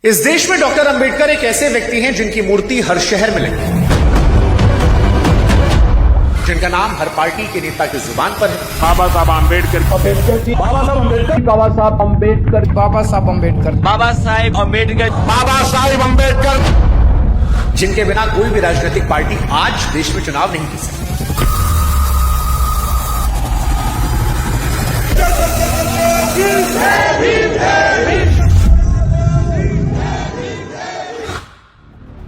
इस देश में डॉक्टर अंबेडकर एक ऐसे व्यक्ति हैं जिनकी मूर्ति हर शहर में लगी है, जिनका नाम हर पार्टी के नेता की जुबान पर है। बाबा साहब अम्बेडकर, बाबा साहब अम्बेडकर, बाबा साहब अम्बेडकर, बाबा साहब अम्बेडकर, बाबा साहेब अम्बेडकर, बाबा साहेब अम्बेडकर, जिनके बिना कोई भी राजनीतिक पार्टी आज देश में चुनाव नहीं जीत सकती।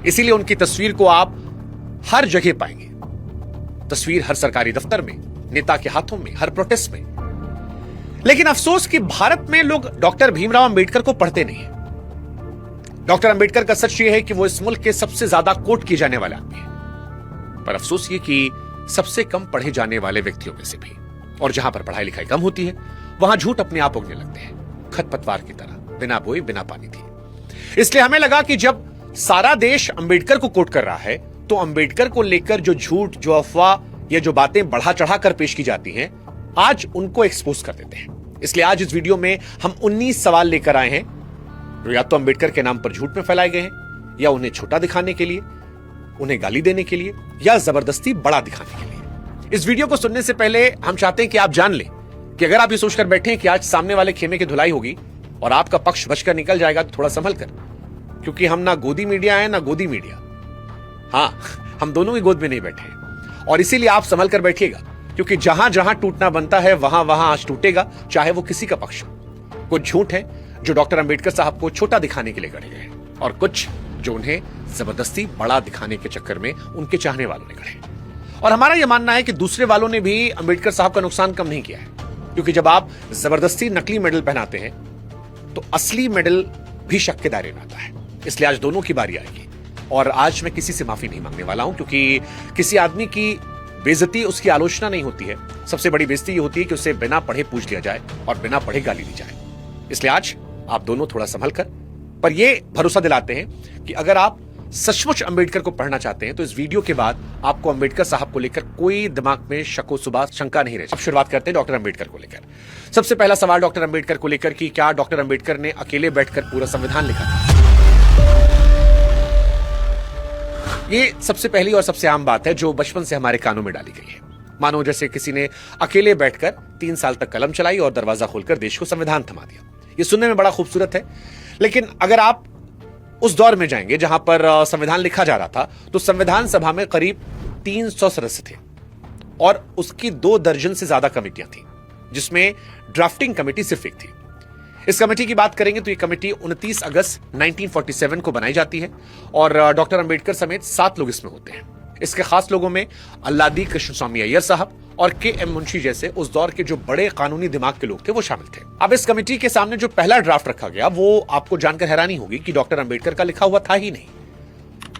इसीलिए उनकी तस्वीर को आप हर जगह पाएंगे। तस्वीर हर सरकारी दफ्तर में, नेता के हाथों में, हर प्रोटेस्ट में। लेकिन अफसोस कि भारत में लोग डॉक्टर भीमराव अंबेडकर को पढ़ते नहीं हैं। डॉक्टर अंबेडकर का सच यह है कि वो इस मुल्क के सबसे ज्यादा कोट किए जाने वाले आदमी हैं, पर अफसोस ये कि सबसे कम पढ़े जाने वाले व्यक्तियों में से भी। और जहां पर पढ़ाई लिखाई कम होती है वहां झूठ अपने आप उगने लगते हैं, खरपतवार की तरह, बिना बोए बिना पानी दिए। इसलिए हमें लगा कि जब सारा देश अंबेडकर को कोट कर रहा है तो अंबेडकर को लेकर जो झूठ, जो अफवाह या जो बातें बढ़ा चढ़ा कर पेश की जाती हैं, आज उनको एक्सपोज कर देते हैं। इसलिए आज इस वीडियो में हम 19 सवाल लेकर आए हैं जो या तो अंबेडकर के नाम पर झूठ में फैलाए गए हैं, या उन्हें छोटा दिखाने के लिए, उन्हें गाली देने के लिए, या जबरदस्ती बड़ा दिखाने के लिए। इस वीडियो को सुनने से पहले हम चाहते हैं कि आप जान लें कि अगर आप ये सोचकर बैठे हैं कि आज सामने वाले खेमे की धुलाई होगी और आपका पक्ष बचकर निकल जाएगा, तो थोड़ा संभल कर, क्योंकि हम ना गोदी मीडिया है ना गोदी मीडिया। हाँ, हम दोनों ही गोद में नहीं बैठे हैं, और इसीलिए आप संभल कर बैठिएगा, क्योंकि जहां जहां टूटना बनता है वहां वहां आज टूटेगा, चाहे वो किसी का पक्ष हो। कुछ झूठ है जो डॉक्टर अंबेडकर साहब को छोटा दिखाने के लिए गढ़े गए हैं, और कुछ जो उन्हें जबरदस्ती बड़ा दिखाने के चक्कर में उनके चाहने वालों ने गढ़े। और हमारा यह मानना है कि दूसरे वालों ने भी अंबेडकर साहब का नुकसान कम नहीं किया है, क्योंकि जब आप जबरदस्ती नकली मेडल पहनाते हैं तो असली मेडल भी शक के दायरे में आता है। इसलिए आज दोनों की बारी आएगी, और आज मैं किसी से माफी नहीं मांगने वाला हूं, क्योंकि किसी आदमी की बेइज्जती उसकी आलोचना नहीं होती है। सबसे बड़ी बेइज्जती ये होती है कि उसे बिना पढ़े पूछ लिया जाए और बिना पढ़े गाली दी जाए। इसलिए आज आप दोनों थोड़ा संभल कर, पर यह भरोसा दिलाते हैं कि अगर आप सचमुच अंबेडकर को पढ़ना चाहते हैं तो इस वीडियो के बाद आपको अंबेडकर साहब को लेकर कोई दिमाग में शको सुबह शंका नहीं रहे। अब शुरुआत करते हैं डॉक्टर अंबेडकर को लेकर। सबसे पहला सवाल डॉक्टर अंबेडकर को लेकर कि क्या डॉक्टर अंबेडकर ने अकेले बैठकर पूरा संविधान लिखा था? ये सबसे पहली और सबसे आम बात है जो बचपन से हमारे कानों में डाली गई है। मानो जैसे किसी ने अकेले बैठकर 3 साल तक कलम चलाई और दरवाजा खोलकर देश को संविधान थमा दिया। ये सुनने में बड़ा खूबसूरत है, लेकिन अगर आप उस दौर में जाएंगे जहां पर संविधान लिखा जा रहा था, तो संविधान सभा में करीब 300 सदस्य थे और उसकी 2 दर्जन से ज्यादा कमेटियां थी, जिसमें ड्राफ्टिंग कमेटी सिर्फ एक थी। इस कमेटी की बात करेंगे तो ये कमेटी 29 अगस्त 1947 को बनाई जाती है, और डॉक्टर अंबेडकर समेत 7 लोग इसमें होते हैं। इसके खास लोगों में अल्लादी कृष्णस्वामी अय्यर साहब और के.एम. मुंशी जैसे उस दौर के जो बड़े कानूनी दिमाग के लोग थे वो शामिल थे। अब इस कमेटी के सामने जो पहला ड्राफ्ट रखा गया, वो आपको जानकर हैरानी होगी कि डॉक्टर अंबेडकर का लिखा हुआ था ही नहीं।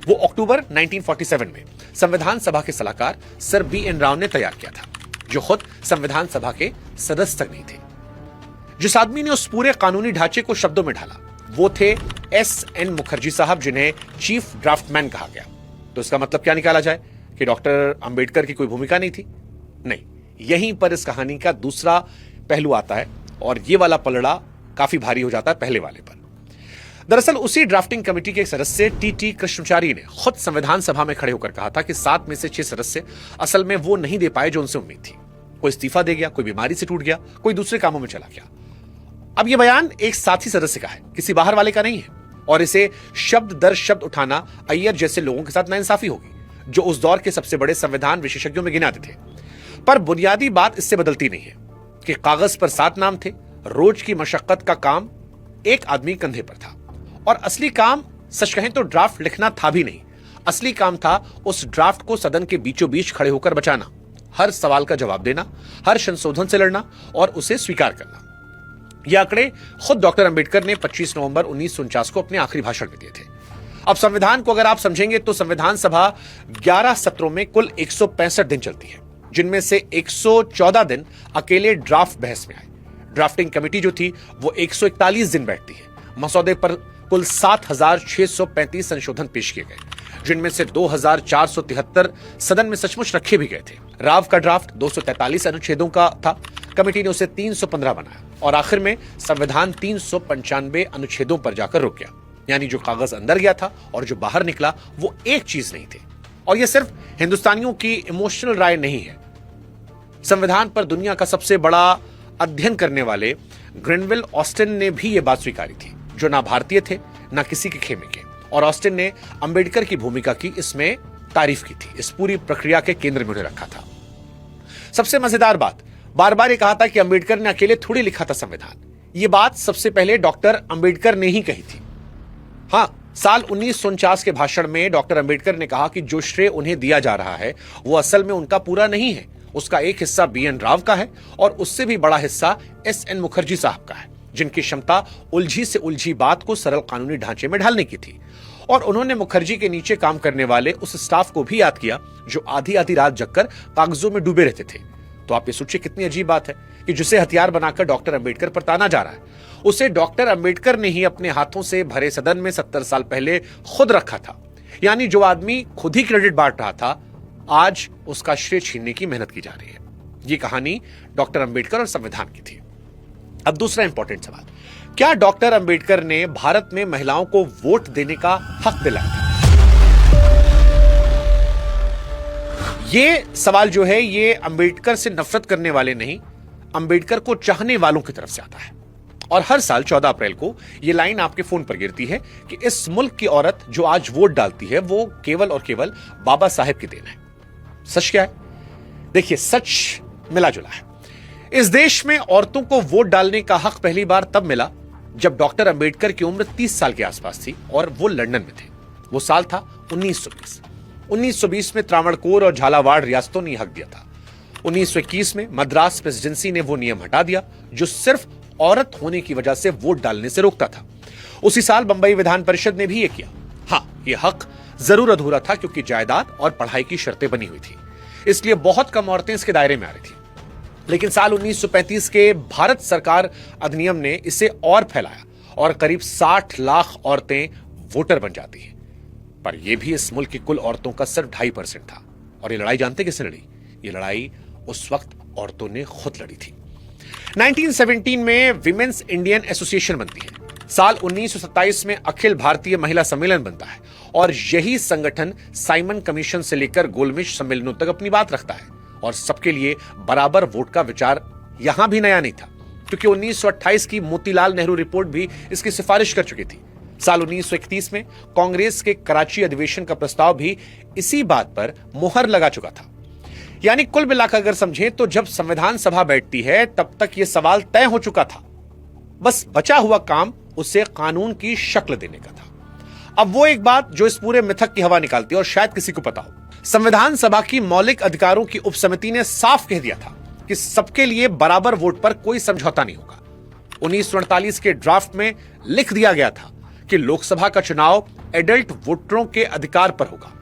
वो अक्टूबर 1947 में संविधान सभा के सलाहकार सर बी.एन. राव ने तैयार किया था, जो खुद संविधान सभा के सदस्य तक नहीं थे। जिस आदमी ने उस पूरे कानूनी ढांचे को शब्दों में ढाला वो थे S.N. मुखर्जी साहब, जिन्हें चीफ ड्राफ्टमैन कहा गया। तो इसका मतलब क्या निकाला जाए कि डॉक्टर अंबेडकर की कोई भूमिका नहीं थी? नहीं, यहीं पर इस कहानी का दूसरा पहलू आता है, और ये वाला पलड़ा काफी भारी हो जाता है पहले वाले पर। दरअसल उसी ड्राफ्टिंग कमेटी के एक सदस्य टी कृष्णचारी ने खुद संविधान सभा में खड़े होकर कहा था कि 7 में से 6 सदस्य असल में वो नहीं दे पाए जो उनसे उम्मीद थी। कोई इस्तीफा दे गया, कोई बीमारी से टूट गया, कोई दूसरे कामों में चला गया। अब यह बयान एक साथी सदस्य का है, किसी बाहर वाले का नहीं है, और इसे शब्द दर शब्द उठाना अय्यर जैसे लोगों के साथ नाइंसाफी होगी, जो उस दौर के सबसे बड़े संविधान विशेषज्ञों में गिनाते थे। पर बुनियादी बात इससे बदलती नहीं है कि कागज पर 7 नाम थे, रोज की मशक्कत का काम एक आदमी कंधे पर था, और असली काम सच कहें तो ड्राफ्ट लिखना था भी नहीं। असली काम था उस ड्राफ्ट को सदन के बीचों बीच खड़े होकर बचाना, हर सवाल का जवाब देना, हर संशोधन से लड़ना और उसे स्वीकार करना। यह आंकड़े खुद डॉक्टर अंबेडकर ने 25 नवंबर 1949 को अपने आखिरी भाषण में दिए थे। अब संविधान को अगर आप समझेंगे तो संविधान सभा 11 सत्रों में कुल 165 दिन चलती है, जिनमें से 114 दिन अकेले ड्राफ्ट बहस में आए। ड्राफ्टिंग कमेटी जो थी वो 141 दिन बैठती है। मसौदे पर कुल 7,635 संशोधन पेश किए गए, जिनमें से 2,473 सदन में सचमुच रखे भी गए थे। राव का ड्राफ्ट 243 अनुच्छेदों का था, कमेटी ने उसे 315 बनाया, और आखिर में संविधान 395 अनुच्छेदों पर जाकर रुक गया। यानी जो कागज अंदर गया था और जो बाहर निकला वो एक चीज नहीं थे। और यह सिर्फ हिंदुस्तानियों की इमोशनल राय नहीं है। संविधान पर दुनिया का सबसे बड़ा अध्ययन करने वाले ग्रेनविल ऑस्टिन ने भी यह बात स्वीकारी थी, जो ना भारतीय थे ना किसी के खेमे के। और ऑस्टिन ने अंबेडकर की भूमिका की इसमें तारीफ की थी, इस पूरी प्रक्रिया के केंद्र में उन्हें रखा था। सबसे मजेदार बात, बार बार ये कहा था कि अंबेडकर ने अकेले थोड़ी लिखा था संविधान। ये बात सबसे पहले डॉक्टर अंबेडकर ने ही कही थी। हां, साल 1949 के भाषण में डॉक्टर अंबेडकर ने कहा कि जो श्रेय उन्हें दिया जा रहा है वो असल में उनका पूरा नहीं है, उसका एक हिस्सा BN राव का है और उससे भी बड़ा हिस्सा SN मुखर्जी साहब का है, जिनकी क्षमता उलझी से उलझी बात को सरल कानूनी ढांचे में ढालने की थी। और उन्होंने मुखर्जी के नीचे काम करने वाले उस स्टाफ को भी याद किया जो आधी आधी रात जगकर कागजों में डूबे रहते थे। तो आप ये सोचिए कितनी अजीब बात है कि जिसे हथियार बनाकर डॉक्टर अंबेडकर पर ताना जा रहा है, उसे डॉक्टर अंबेडकर ने ही अपने हाथों से भरे सदन में 70 साल पहले खुद रखा था। यानी जो आदमी खुद ही क्रेडिट बांट रहा था, आज उसका श्रेय छीनने की मेहनत की जा रही है। ये कहानी डॉक्टर अंबेडकर और संविधान की थी। अब दूसरा इंपॉर्टेंट सवाल, क्या डॉक्टर अंबेडकर ने भारत में महिलाओं को वोट देने का हक दिलाया था? ये सवाल जो है ये अंबेडकर से नफरत करने वाले नहीं, अंबेडकर को चाहने वालों की तरफ से आता है। और हर साल 14 अप्रैल को यह लाइन आपके फोन पर गिरती है कि इस मुल्क की औरत जो आज वोट डालती है वो केवल और केवल बाबा साहेब की देन है। सच क्या है? देखिए, सच मिला जुला है। इस देश में औरतों को वोट डालने का हक पहली बार तब मिला जब डॉक्टर अंबेडकर की उम्र 30 साल के आसपास थी और वो लंदन में थे। वो साल था 1920। 1920 में त्रावणकोर और झालावाड़ रियासतों ने हक दिया था। 1921 में मद्रास प्रेसिडेंसी ने वो नियम हटा दिया जो सिर्फ औरत होने की वजह से वोट डालने से रोकता था। उसी साल बंबई विधान परिषद ने भी ये किया। हां, यह हक जरूर अधूरा था क्योंकि जायदाद और पढ़ाई की शर्तें बनी हुई थी, इसलिए बहुत कम औरतें इसके दायरे में आ रही थी। लेकिन साल 1935 के भारत सरकार अधिनियम ने इसे और फैलाया और करीब 60 लाख औरतें वोटर बन जाती हैं। पर यह भी इस मुल्क की कुल औरतों का सिर्फ 2.5% था। और ये लड़ाई जानते किसने लड़ी? ये लड़ाई उस वक्त औरतों ने खुद लड़ी थी। 1917 में विमेंस इंडियन एसोसिएशन बनती है। साल 1927 में अखिल भारतीय महिला सम्मेलन बनता है और यही संगठन साइमन कमीशन से लेकर गोलमेज सम्मेलनों तक अपनी बात रखता है। और सबके लिए बराबर वोट का विचार यहां भी नया नहीं था, क्योंकि 1928 की मोतीलाल नेहरू रिपोर्ट भी इसकी सिफारिश कर चुकी थी। साल 1931 में कांग्रेस के कराची अधिवेशन का प्रस्ताव भी इसी बात पर मुहर लगा चुका था। यानी कुल मिलाकर अगर समझें तो जब संविधान सभा बैठती है तब तक यह सवाल तय हो चुका था, बस बचा हुआ काम उसे कानून की शक्ल देने का था। अब वो एक बात जो इस पूरे मिथक की हवा निकालती है और शायद किसी को पता हो, संविधान सभा की मौलिक अधिकारों की उपसमिति ने साफ कह दिया था कि सबके लिए बराबर वोट पर कोई समझौता नहीं होगा। 1948 के ड्राफ्ट में लिख दिया गया था कि लोकसभा का चुनाव एडल्ट वोटरों के अधिकार पर होगा।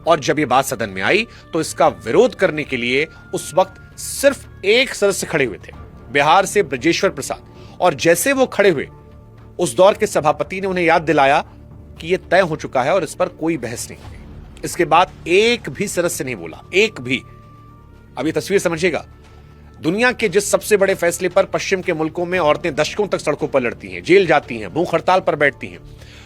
और जब यह बात सदन में आई तो इसका विरोध करने के लिए उस वक्त सिर्फ एक सदस्य खड़े हुए थे, बिहार से ब्रजेश्वर प्रसाद। और जैसे वो खड़े हुए, उस दौर के सभापति ने उन्हें याद दिलाया कि यह तय हो चुका है और इस पर कोई बहस नहीं होगी। इसके बाद एक भी सदस्य नहीं बोला, एक भी। अब ये तस्वीर समझिएगा, दुनिया के जिस सबसे बड़े फैसले पर पश्चिम के मुल्कों में औरतें दशकों तक सड़कों पर लड़ती हैं, जेल जाती हैं, भूख हड़ताल पर बैठती हैं,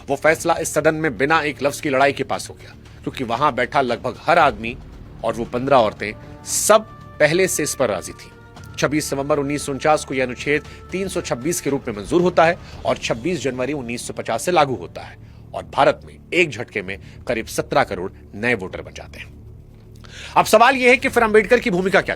वो फैसला इस सदन में बिना एक लफ्ज की लड़ाई के पास हो गया, क्योंकि वहां बैठा लगभग हर आदमी और वो 15 औरतें सब पहले से इस पर राजी थी। 26 नवंबर 1949 को यह अनुच्छेद 326 के रूप में मंजूर होता है और 26 जनवरी 1950 से लागू होता है और भारत में एक झटके में करीब 17 करोड़ नए वोटर बन जाते हैं। अब सवाल यह है कि फिर अंबेडकर की भूमिका क्या थी?